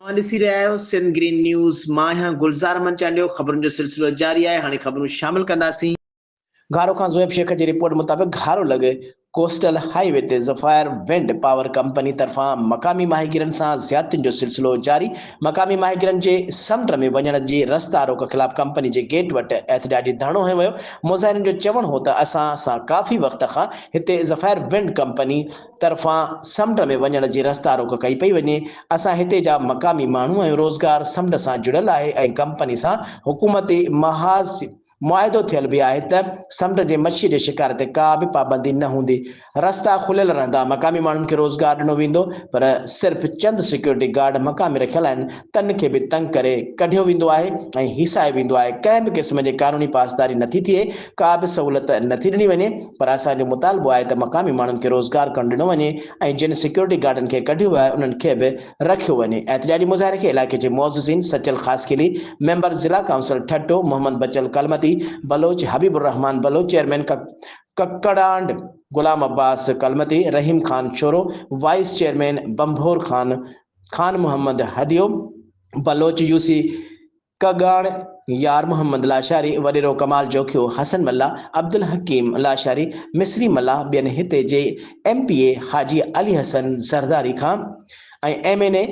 ॾिसी रहिया आहियो सिंध ग्रीन न्यूज़। मां आहियां गुलज़ार मंचालियो। ख़बरुनि जो सिलसिलो जारी आहे। हाणे ख़बरूं शामिल कंदासीं। घारो खां ज़ोएब शेख जी रिपोर्ट मुताबिक़ घारो लॻे कोस्टल हाईवे ते ज़फ़ायर विंड पावर कंपनी तरफ़ां मक़ामी माहिगिरनि सां ज़्यादतियुनि जो सिलसिलो जारी। मक़ामी माहिगिरनि जे समुंड में वञण जी रस्ता रोक ख़िलाफ़ कंपनी जे गेट वटि एहतजाजी धरणो हंयो वियो। मुज़ाहिरनि जो चवणु हो त असां सां काफ़ी वक़्त खां हिते ज़फ़ायर विंड कंपनी तरफ़ां समुंड में वञण जी रस्ता रोक कई पई वञे। असां हिते जा मक़ामी माण्हू ऐं रोज़गार समुंड सां जुड़ियल आहे ऐं कंपनी सां हुकूमती महाज़ मुआइदो थियल बि आहे त समुंड जे मच्छी जे शिकार ते का बि पाबंदी न हूंदी। रस्ता खुलियल रहंदा। मक़ामी माण्हुनि खे रोज़गार ॾिनो वेंदो, पर सिर्फ़ चंद सिक्योरिटी गार्ड मक़ामी रखियल आहिनि। तन खे बि तंग करे कढियो वेंदो आहे ऐं हिसाए वेंदो आहे। कंहिं बि क़िस्म जी क़ानूनी पासदारी नथी थिए, का बि सहूलियत नथी ॾिनी वञे। पर असांजो मुतालबो आहे त मक़ामी माण्हुनि खे रोज़गार करणु ॾिनो वञे ऐं जिन सिक्योरिटी गार्डनि खे कढियो आहे उन्हनि खे बि रखियो वञे। एहतजाजी मुज़ाहिरे खे इलाइक़े जे मुअज़्ज़िज़ीन सचल ख़ासखिली मेंबर ज़िला काउंसिल ठट्टो मोहम्मद बचल कलमती बलोच हबीबुर रहमान बलोच चेयरमैन कक्कड़ांड Ghulam Abbas Kalmati Rahim Khan Choro vice chairman Bhambhore Khan Mohammad Hadiyo Baloch UC Kagan Yar Mohammad Lashari वडेरो कमाल जोखियो हसन मल्ला अब्दुल हकीम लाशारी मिस्री मल्ला ॿियनि हिते जे MPA हाजी अली हसन ज़रदारी खां ऐं MNA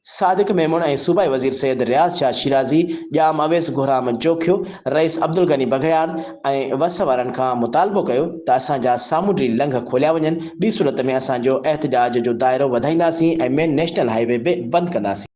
सादिक मेमून ऐं सूबाई वज़ीर सैयद रियाज़ शाह शिराज़ी ॼाम अवेस गुराम जोखियो रईस अब्दुल गनी बघियार ऐं वस वारनि खां मुतालबो कयो त असांजा सामूंडी लंघ खोलिया वञनि। ॿी सूरत में असांजो एहतजाज जो दाइरो वधाईंदासीं ऐं मेन नेशनल हाईवे बि बंदि कंदासीं।